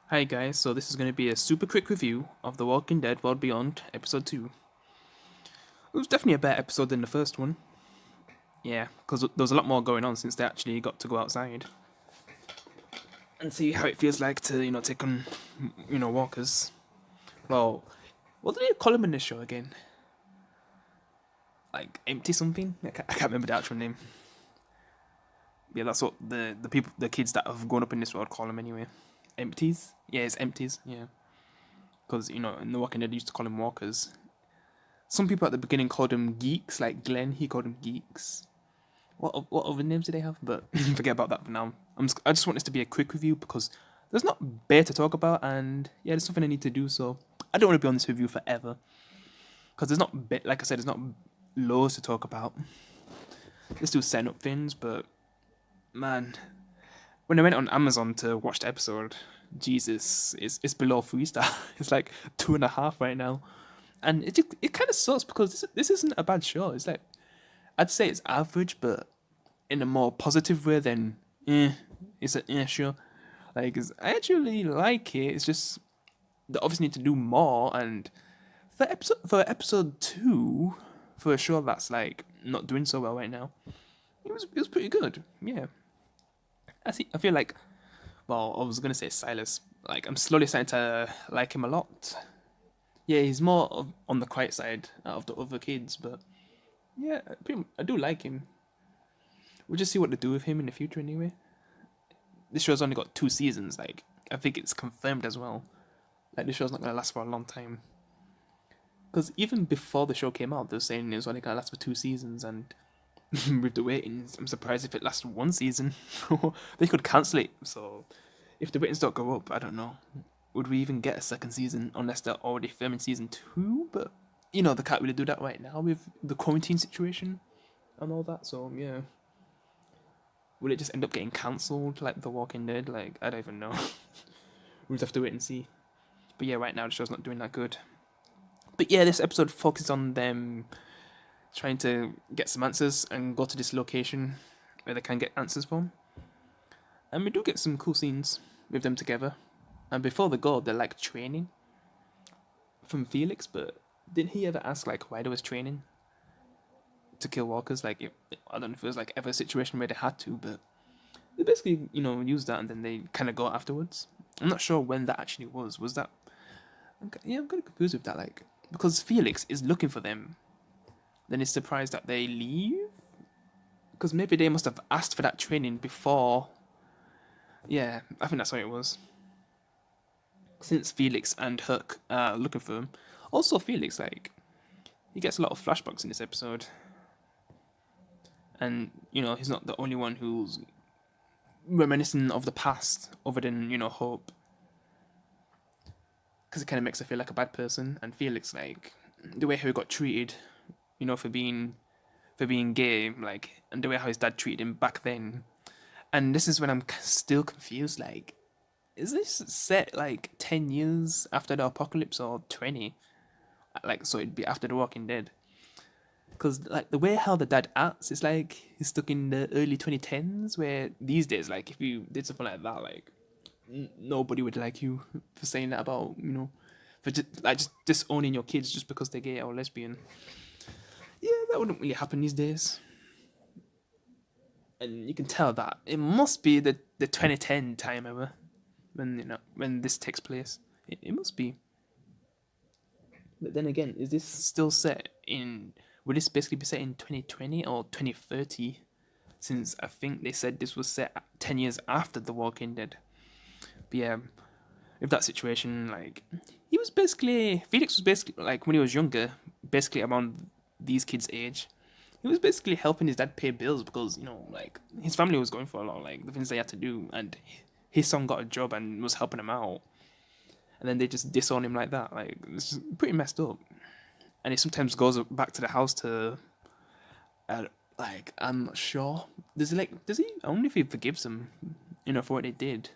Hi guys, so this is going to be a super quick review of The Walking Dead World Beyond Episode 2. It was definitely a better episode than the first one. Yeah, because there was a lot more going on since they actually got to go outside. And see how it feels like to, take on, walkers. Well, what did they call them in the show again? Like, empty something? I can't remember the actual name. Yeah, that's what the kids that have grown up in this world call them anyway. Empties? Yeah, it's empties, yeah. Because, in The Walking Dead, they used to call them walkers. Some people at the beginning called them geeks, like Glenn, he called them geeks. What other names do they have? But forget about that for now. I just want this to be a quick review because there's not bare to talk about, and yeah, there's something I need to do, so I don't want to be on this review forever. Because there's not, like I said, there's not loads to talk about. Let's do setting up things, but man, when I went on Amazon to watch the episode, Jesus, it's below 3 star. It's like 2.5 right now, and it kind of sucks because this isn't a bad show. It's like I'd say it's average, but in a more positive way than it's a show. Like I actually like it. It's just they obviously need to do more, and for episode 2, for a show that's like not doing so well right now, it was pretty good. Yeah. I feel like, well, I was gonna say Silas. Like, I'm slowly starting to like him a lot. Yeah, he's more on the quiet side out of the other kids, but yeah, I do like him. We'll just see what they do with him in the future anyway. This show's only got 2 seasons. Like, I think it's confirmed as well. Like, this show's not gonna last for a long time. Because even before the show came out, they were saying it was only gonna last for 2 seasons, and with the ratings, I'm surprised if it lasts 1 season. They could cancel it. So if the ratings don't go up, I don't know. Would we even get a second season unless they're already filming season 2? But they can't really do that right now with the quarantine situation and all that. So yeah, will it just end up getting cancelled like The Walking Dead? Like, I don't even know. We'll just have to wait and see. But yeah, right now the show's not doing that good. But yeah, this episode focuses on them trying to get some answers and go to this location where they can get answers from. And we do get some cool scenes with them together. And before they go, they're like training from Felix, but didn't he ever ask like why they was training to kill walkers? Like, I don't know if it was like ever a situation where they had to, but they basically, use that and then they kind of go afterwards. I'm not sure when that actually was. Was that? I'm kind of confused with that, like, because Felix is looking for them. Then he's surprised that they leave? Because maybe they must have asked for that training before. Yeah, I think that's how it was. Since Felix and Huck are looking for him. Also, Felix, like, he gets a lot of flashbacks in this episode. And, he's not the only one who's reminiscing of the past, other than, Hope. Because it kind of makes her feel like a bad person. And Felix, like, the way he got treated, for being gay, like, and the way how his dad treated him back then. And this is when I'm still confused, like, is this set, like, 10 years after the apocalypse or 20? Like, so it'd be after The Walking Dead. Because, like, the way how the dad acts, it's like he's stuck in the early 2010s, where these days, like, if you did something like that, like, nobody would like you for saying that about, for just disowning your kids just because they're gay or lesbian. Yeah, that wouldn't really happen these days. And you can tell that it must be the 2010 time ever when this takes place. It must be. But then again, is this still set in? Would this basically be set in 2020 or 2030? Since I think they said this was set 10 years after The Walking Dead. But yeah, with that situation, like, Felix was basically, like, when he was younger, basically around these kids' age. He was basically helping his dad pay bills because, like, his family was going for a lot of, like, the things they had to do, and his son got a job and was helping him out. And then they just disown him like that. Like, it's pretty messed up. And he sometimes goes back to the house to, like, I'm not sure. Does he? I wonder if he forgives them, for what they did.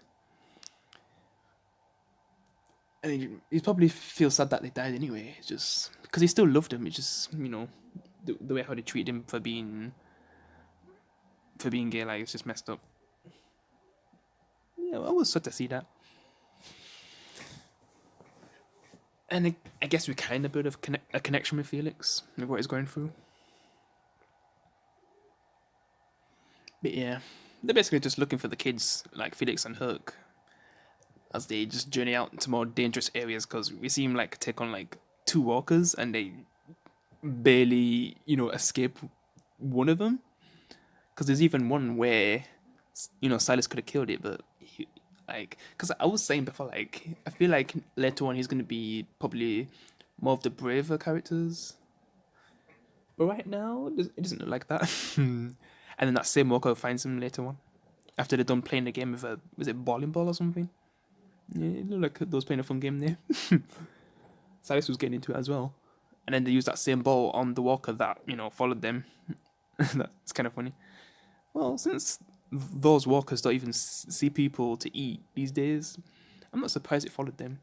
And he probably feels sad that they died anyway, just because he still loved him. It's just, the way how they treated him for being for being gay. Like it's just messed up. Yeah, I was sad to see that. And I guess we kind of build a connection with Felix with what he's going through. But yeah, they're basically just looking for the kids, like Felix and Hook, as they just journey out to more dangerous areas because we see him like take on like two walkers and they barely, escape one of them. Because there's even one where, Silas could have killed it, but because I was saying before, like, I feel like later on he's going to be probably more of the braver characters. But right now, it doesn't look like that. And then that same walker finds him later on. After they're done playing the game with was it bowling ball or something? Yeah, it looked like they was playing a fun game there. Silas was getting into it as well. And then they used that same ball on the walker that, followed them. That's kind of funny. Well, since those walkers don't even see people to eat these days, I'm not surprised it followed them.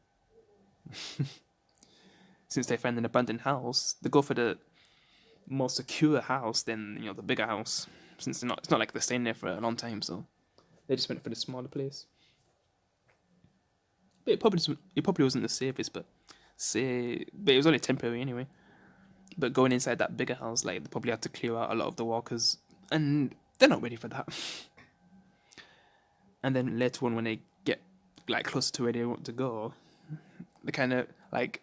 Since they find an abandoned house, they go for the more secure house than the bigger house. Since it's not like they're staying there for a long time, so they just went for the smaller place. But it probably wasn't the safest, but it was only temporary anyway. But going inside that bigger house, like they probably had to clear out a lot of the walkers, and they're not ready for that. And then later on, when they get like closer to where they want to go, they kind of like,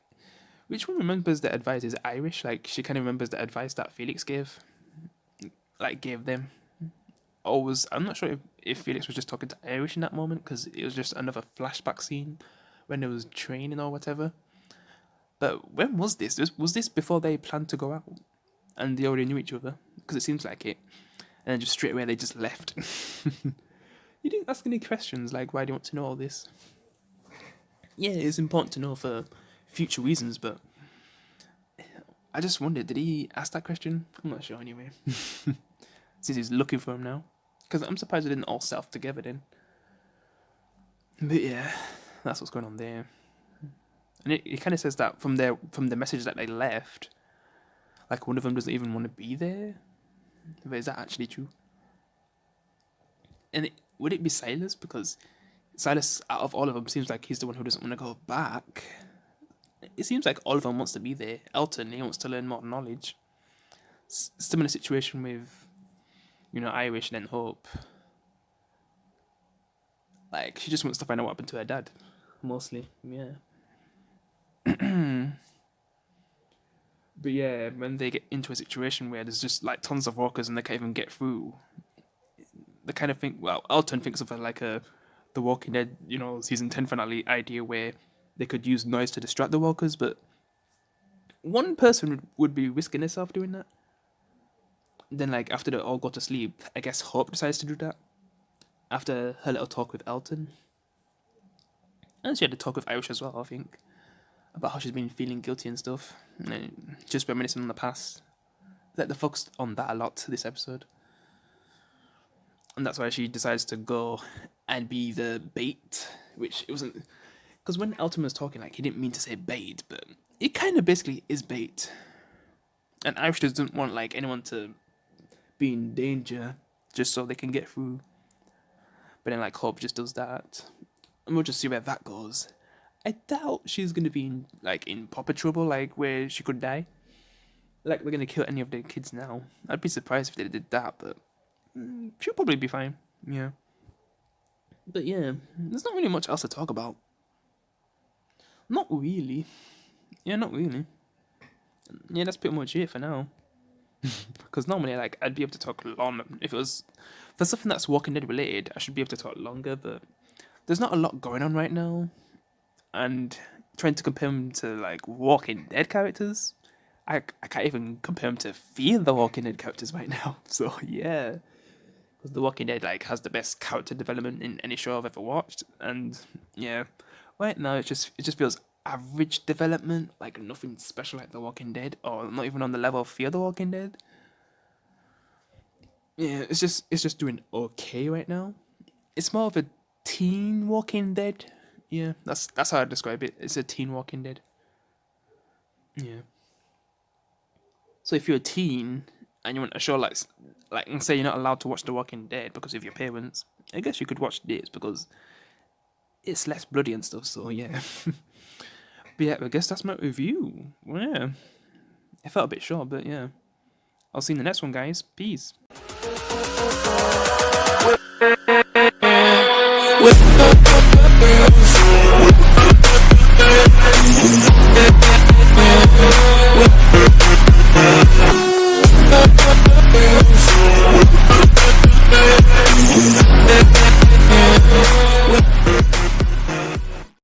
which one remembers the advice is Irish? Like she kind of remembers the advice that Felix gave them. I'm not sure if Felix was just talking to Irish in that moment because it was just another flashback scene when there was training or whatever. But when was this? Was this before they planned to go out and they already knew each other? Because it seems like it. And then just straight away they just left. You didn't ask any questions like, why do you want to know all this? Yeah, it's important to know for future reasons, but I just wondered, did he ask that question? I'm not sure anyway. Since he's looking for him now. Because I'm surprised they didn't all set off together then. But yeah, that's what's going on there. And it kind of says that from the message that they left, like one of them doesn't even want to be there. But is that actually true? And would it be Silas? Because Silas, out of all of them, seems like he's the one who doesn't want to go back. It seems like all of them wants to be there. Elton, he wants to learn more knowledge. Similar situation with, Irish and then Hope. Like, she just wants to find out what happened to her dad. Mostly, yeah. But yeah, when they get into a situation where there's just like tons of walkers and they can't even get through, they kind of think, well, Elton thinks of it like The Walking Dead, season 10 finale idea where they could use noise to distract the walkers, but one person would be risking herself doing that. Then, like, after they all go to sleep, I guess Hope decides to do that. After her little talk with Elton. And she had a talk with Irish as well, I think. About how she's been feeling guilty and stuff. And just reminiscing on the past. Like, they focused on that a lot this episode. And that's why she decides to go and be the bait. Which it wasn't... Because when Elton was talking, like, he didn't mean to say bait, but it kind of basically is bait. And Irish doesn't want, like, anyone to be in danger just so they can get through. But then, like, Hope just does that. And we'll just see where that goes. I doubt she's going to be in proper trouble, like, where she could die. Like, they're going to kill any of their kids now. I'd be surprised if they did that, but she'll probably be fine. Yeah. But yeah, there's not really much else to talk about. Not really. Yeah, not really. Yeah, that's pretty much it for now. Because normally, like, I'd be able to talk long. If it was for something that's Walking Dead related, I should be able to talk longer, but there's not a lot going on right now. And trying to compare them to, like, Walking Dead characters, I can't even compare them to Fear the Walking Dead characters right now. So, yeah. Because The Walking Dead, like, has the best character development in any show I've ever watched. And, yeah, right now it just feels average development, like nothing special like The Walking Dead, or not even on the level of Fear the Walking Dead. Yeah, it's just doing okay right now. It's more of a teen Walking Dead. Yeah, that's how I describe it. It's a teen Walking Dead. Yeah. So if you're a teen and you want a show like say you're not allowed to watch The Walking Dead because of your parents, I guess you could watch this because it's less bloody and stuff. So yeah, but yeah, I guess that's my review. Well, yeah, it felt a bit short, but yeah, I'll see you in the next one, guys. Peace.